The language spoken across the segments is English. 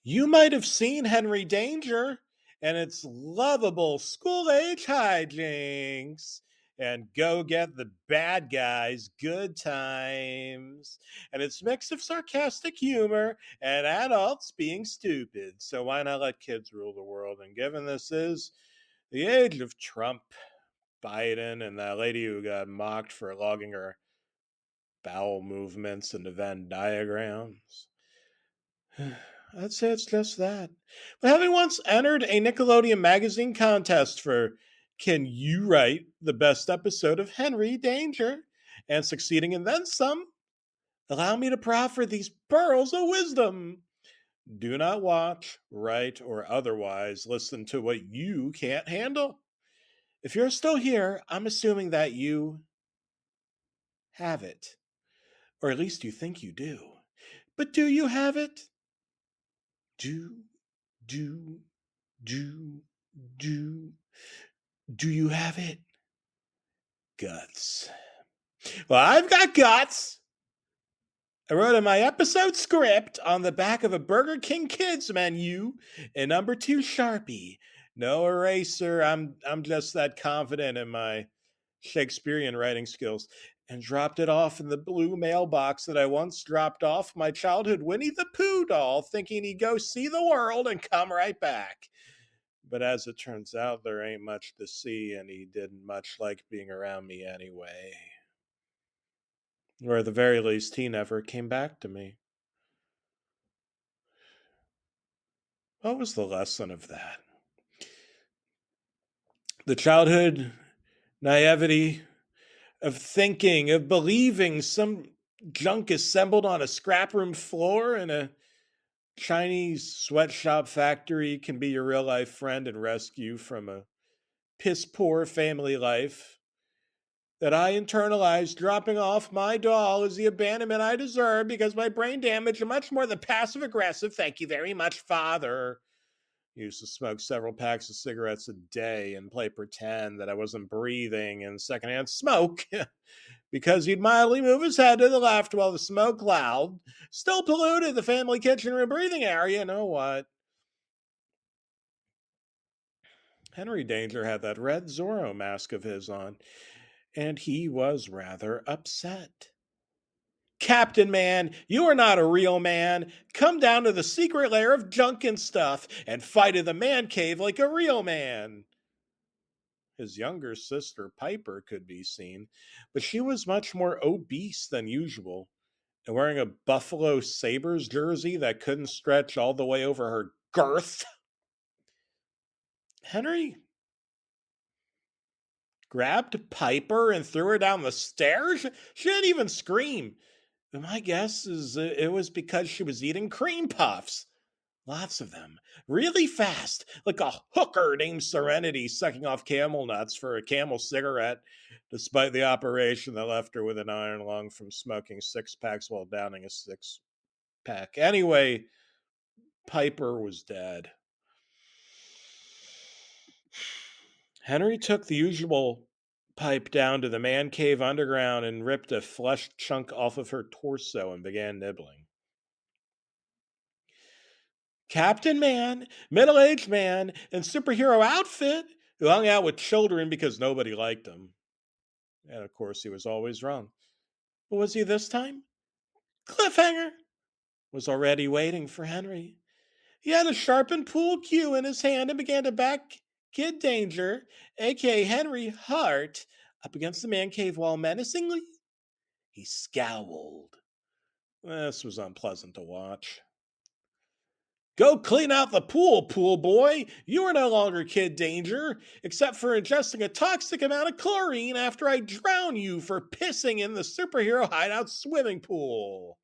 You might have seen Henry Danger and its lovable school age hijinks. And Go Get the Bad Guys, Good Times. And its mix of sarcastic humor and adults being stupid. So why not let kids rule the world? And given this is the age of Trump, Biden, and that lady who got mocked for logging her bowel movements into Venn diagrams, I'd say it's just that. But having once entered a Nickelodeon magazine contest for Can You Write the Best Episode of Henry Danger? And succeeding in then some, allow me to proffer these pearls of wisdom. Do not watch, write, or otherwise listen to what you can't handle. If you're still here, I'm assuming that you have it. Or at least you think you do. But do you have it? Do, do, do, do. Do you have it? Guts. Well, I've got guts. I wrote in my episode script on the back of a Burger King Kids menu in number 2 Sharpie. No eraser. I'm just that confident in my Shakespearean writing skills. And dropped it off in the blue mailbox that I once dropped off my childhood Winnie the Pooh doll, thinking he'd go see the world and come right back. But as it turns out, there ain't much to see, and he didn't much like being around me anyway. Or at the very least, he never came back to me. What was the lesson of that? The childhood naivety of thinking, of believing some junk assembled on a scrap room floor in a Chinese sweatshop factory can be your real life friend and rescue from a piss poor family life, that I internalized dropping off my doll as the abandonment I deserve because my brain damage and much more than passive aggressive, thank you very much, father, used to smoke several packs of cigarettes a day and play pretend that I wasn't breathing in secondhand smoke because he'd mildly move his head to the left while the smoke cloud still polluted the family kitchen room breathing area. You know what? Henry Danger had that red Zorro mask of his on, and he was rather upset. Captain Man, you are not a real man. Come down to the secret lair of junk and stuff and fight in the man cave like a real man. His younger sister, Piper, could be seen, but she was much more obese than usual and wearing a Buffalo Sabres jersey that couldn't stretch all the way over her girth. Henry grabbed Piper and threw her down the stairs. She didn't even scream. But my guess is it was because she was eating cream puffs. Lots of them. Really fast. Like a hooker named Serenity sucking off camel nuts for a camel cigarette, despite the operation that left her with an iron lung from smoking 6 packs while downing a 6 pack. Anyway, Piper was dead. Henry took the usual pipe down to the man cave underground and ripped a flesh chunk off of her torso and began nibbling. Captain Man, middle aged man, in superhero outfit, who hung out with children because nobody liked him. And of course, he was always wrong. But was he this time? Cliffhanger was already waiting for Henry. He had a sharpened pool cue in his hand and began to back Kid Danger, aka Henry Hart, up against the man cave wall menacingly. He scowled. This was unpleasant to watch. Go clean out the pool, pool boy. You are no longer Kid Danger, except for ingesting a toxic amount of chlorine after I drown you for pissing in the superhero hideout swimming pool.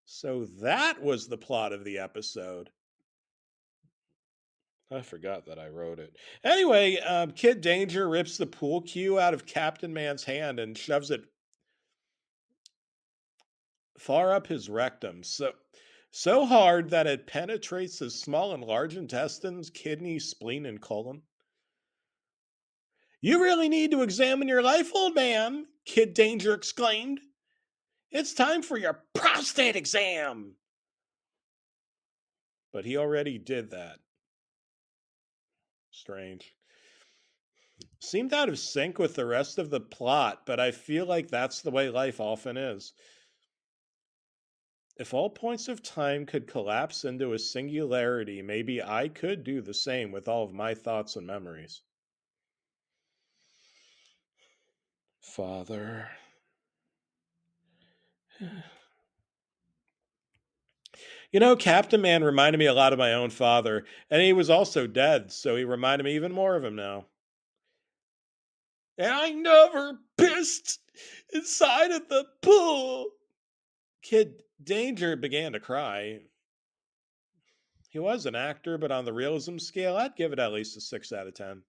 So that was the plot of the episode. I forgot that I wrote it. Anyway, Kid Danger rips the pool cue out of Captain Man's hand and shoves it far up his rectum. So hard that it penetrates his small and large intestines, kidney, spleen, and colon. You really need to examine your life, old man, Kid Danger exclaimed. It's time for your prostate exam. but he already did that. Strange. Seemed out of sync with the rest of the plot, but I feel like that's the way life often is. If all points of time could collapse into a singularity, maybe I could do the same with all of my thoughts and memories. Father. You know, Captain Man reminded me a lot of my own father, and he was also dead, so he reminded me even more of him now. And I never pissed inside of the pool. Kid Danger began to cry. He was an actor, but on the realism scale, I'd give it at least a 6 out of 10.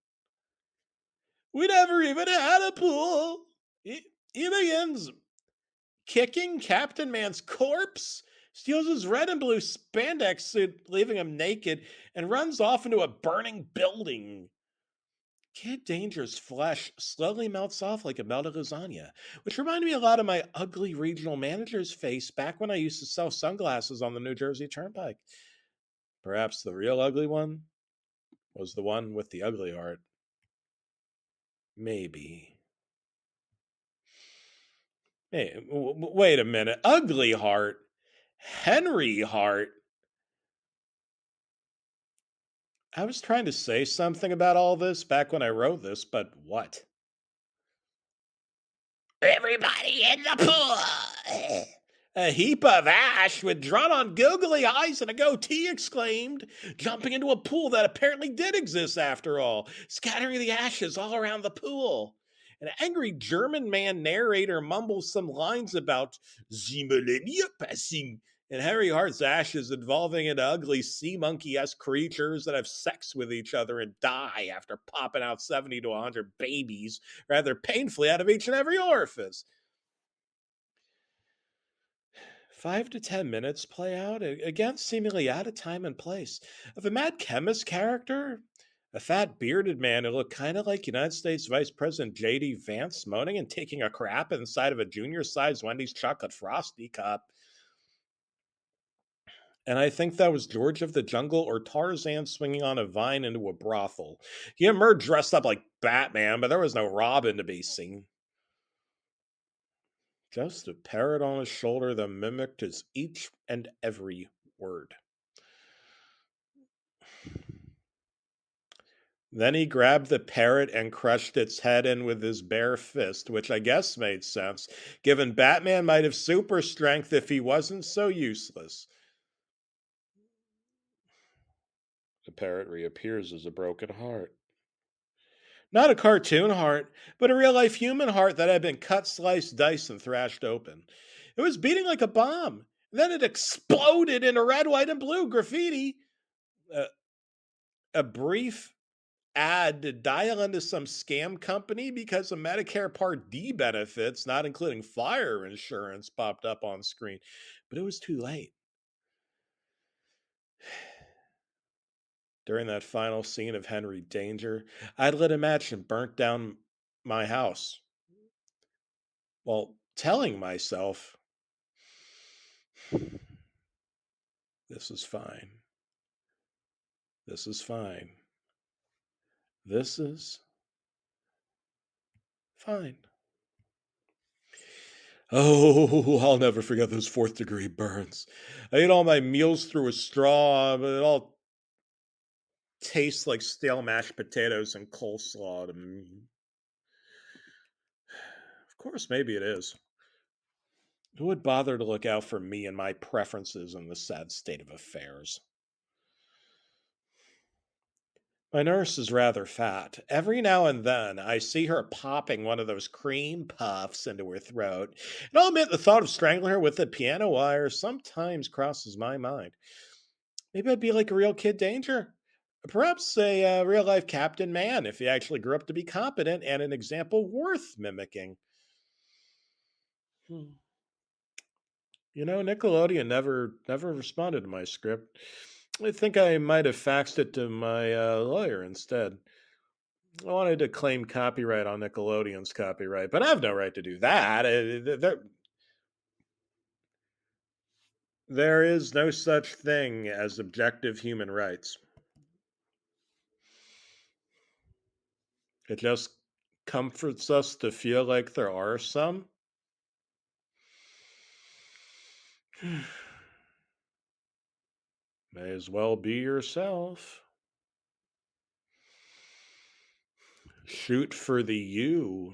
We never even had a pool. He begins kicking Captain Man's corpse, steals his red and blue spandex suit, leaving him naked, and runs off into a burning building. Kid Danger's flesh slowly melts off like a melted lasagna, which reminded me a lot of my ugly regional manager's face back when I used to sell sunglasses on the New Jersey Turnpike. Perhaps the real ugly one was the one with the ugly heart. Maybe. Hey, wait a minute. Ugly heart? Henry Hart? I was trying to say something about all this back when I wrote this, but what? Everybody in the pool! A heap of ash with drawn on googly eyes and a goatee exclaimed, jumping into a pool that apparently did exist after all, scattering the ashes all around the pool. An angry German man narrator mumbles some lines about the millennia passing and Harry Hart's ashes evolving into ugly sea monkey esque creatures that have sex with each other and die after popping out 70 to 100 babies rather painfully out of each and every orifice. 5 to 10 minutes play out, again, seemingly out of time and place, of a mad chemist character, a fat bearded man who looked kind of like United States Vice President J.D. Vance moaning and taking a crap inside of a junior sized Wendy's chocolate frosty cup. And I think that was George of the Jungle or Tarzan swinging on a vine into a brothel. He emerged dressed up like Batman, but there was no Robin to be seen. Just a parrot on his shoulder that mimicked his each and every word. Then he grabbed the parrot and crushed its head in with his bare fist, which I guess made sense, given Batman might have super strength if he wasn't so useless. The parrot reappears as a broken heart. Not a cartoon heart, but a real life human heart that had been cut, sliced, diced, and thrashed open. It was beating like a bomb. Then it exploded into red, white, and blue graffiti. Uh, a brief ad to dial into some scam company because of Medicare Part D benefits, not including fire insurance, popped up on screen. But it was too late. During that final scene of Henry Danger, I'd lit a match and burnt down my house while telling myself, this is fine. This is fine. This is fine. Oh, I'll never forget those fourth degree burns. I ate all my meals through a straw, but it all tastes like stale mashed potatoes and coleslaw to me. Of course, maybe it is. Who would bother to look out for me and my preferences in the sad state of affairs? My nurse is rather fat. Every now and then, I see her popping one of those cream puffs into her throat. And I'll admit the thought of strangling her with a piano wire sometimes crosses my mind. Maybe I'd be like a real Kid Danger. Perhaps a real life Captain Man if he actually grew up to be competent and an example worth mimicking. Hmm. You know, Nickelodeon never responded to my script. I think I might have faxed it to my lawyer instead. I wanted to claim copyright on Nickelodeon's copyright, but I have no right to do that. There is no such thing as objective human rights. It just comforts us to feel like there are some. May as well be yourself. Shoot for the U.